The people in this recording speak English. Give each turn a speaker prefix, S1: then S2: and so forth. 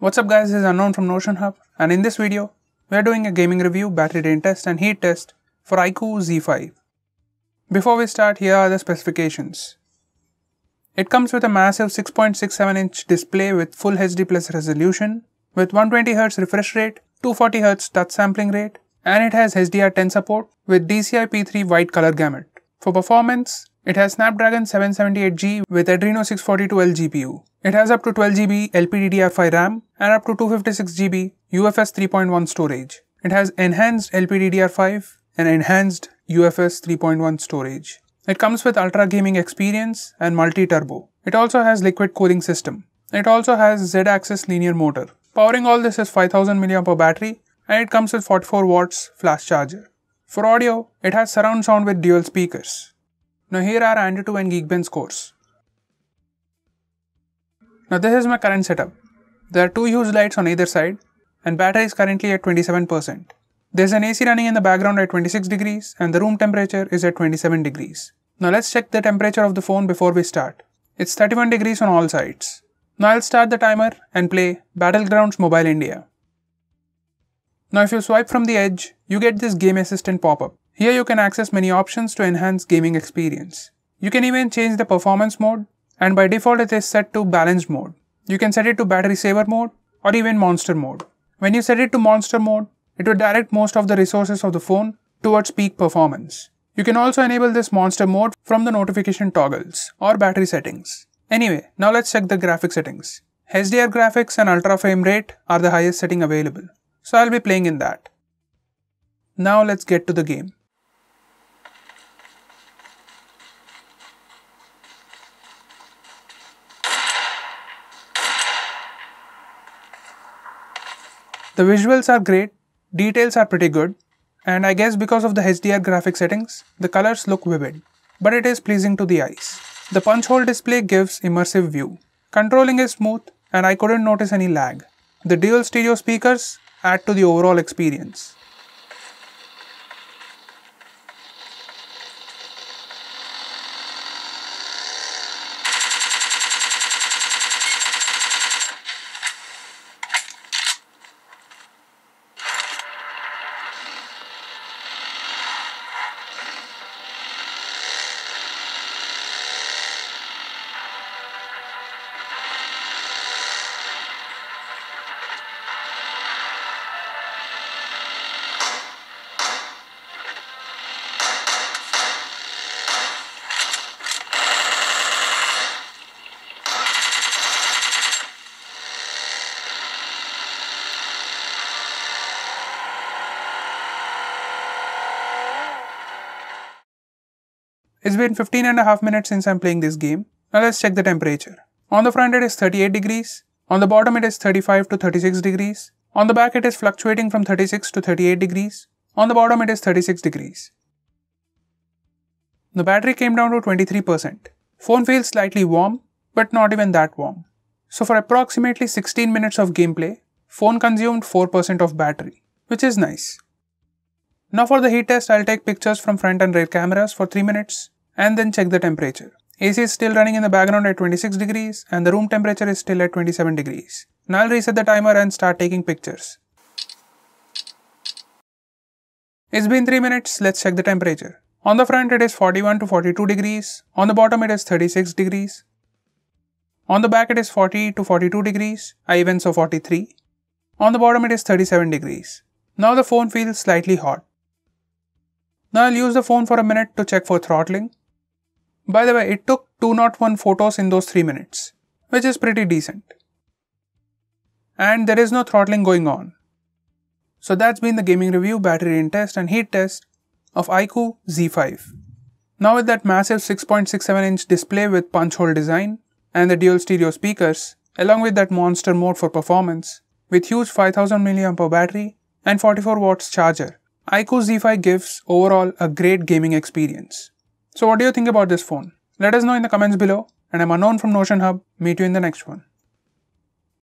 S1: What's up guys, this is Unknown from Notion Hub, and in this video, we are doing a gaming review, battery drain test and heat test for iQOO Z5. Before we start, here are the specifications. It comes with a massive 6.67-inch display with Full HD Plus resolution, with 120Hz refresh rate, 240Hz touch sampling rate, and it has HDR10 support with DCI-P3 wide color gamut. For performance, it has Snapdragon 778G with Adreno 642L GPU. It has up to 12GB LPDDR5 RAM and up to 256GB UFS 3.1 storage. It has enhanced LPDDR5 and enhanced UFS 3.1 storage. It comes with Ultra Gaming Experience and Multi-Turbo. It also has liquid cooling system. It also has Z-axis linear motor. Powering all this is 5000 mAh battery, and it comes with 44 watts flash charger. For audio, it has surround sound with dual speakers. Now here are Antutu and Geekbench scores. Now this is my current setup. There are two huge lights on either side and battery is currently at 27%. There is an AC running in the background at 26 degrees and the room temperature is at 27 degrees. Now let's check the temperature of the phone before we start. It's 31 degrees on all sides. Now I'll start the timer and play Battlegrounds Mobile India. Now if you swipe from the edge, you get this Game Assistant pop-up. Here you can access many options to enhance gaming experience. You can even change the performance mode, and by default it is set to balanced mode. You can set it to battery saver mode or even monster mode. When you set it to monster mode, it will direct most of the resources of the phone towards peak performance. You can also enable this monster mode from the notification toggles or battery settings. Anyway, now let's check the graphics settings. HDR graphics and ultra frame rate are the highest setting available, so I'll be playing in that. Now let's get to the game. The visuals are great, details are pretty good, and I guess because of the HDR graphic settings, the colors look vivid, but it is pleasing to the eyes. The punch hole display gives immersive view. Controlling is smooth and I couldn't notice any lag. The dual stereo speakers add to the overall experience. It's been 15.5 minutes since I'm playing this game. Now let's check the temperature. On the front it is 38 degrees. On the bottom it is 35 to 36 degrees. On the back it is fluctuating from 36 to 38 degrees. On the bottom it is 36 degrees. The battery came down to 23%. Phone feels slightly warm, but not even that warm. So for approximately 16 minutes of gameplay, phone consumed 4% of battery, which is nice. Now for the heat test, I'll take pictures from front and rear cameras for 3 minutes and then check the temperature. AC is still running in the background at 26 degrees and the room temperature is still at 27 degrees. Now I'll reset the timer and start taking pictures. It's been 3 minutes, let's check the temperature. On the front it is 41 to 42 degrees, on the bottom it is 36 degrees. On the back it is 40 to 42 degrees, I even saw 43. On the bottom it is 37 degrees. Now the phone feels slightly hot. Now I'll use the phone for a minute to check for throttling. By the way, it took 201 photos in those 3 minutes, which is pretty decent. And there is no throttling going on. So that's been the gaming review, battery drain test and heat test of iQOO Z5. Now with that massive 6.67-inch display with punch hole design and the dual stereo speakers, along with that monster mode for performance, with huge 5000 mAh battery and 44 watts charger, iQOO Z5 gives overall a great gaming experience. So what do you think about this phone? Let us know in the comments below, and I'm Unknown from Notion Hub. Meet you in the next one.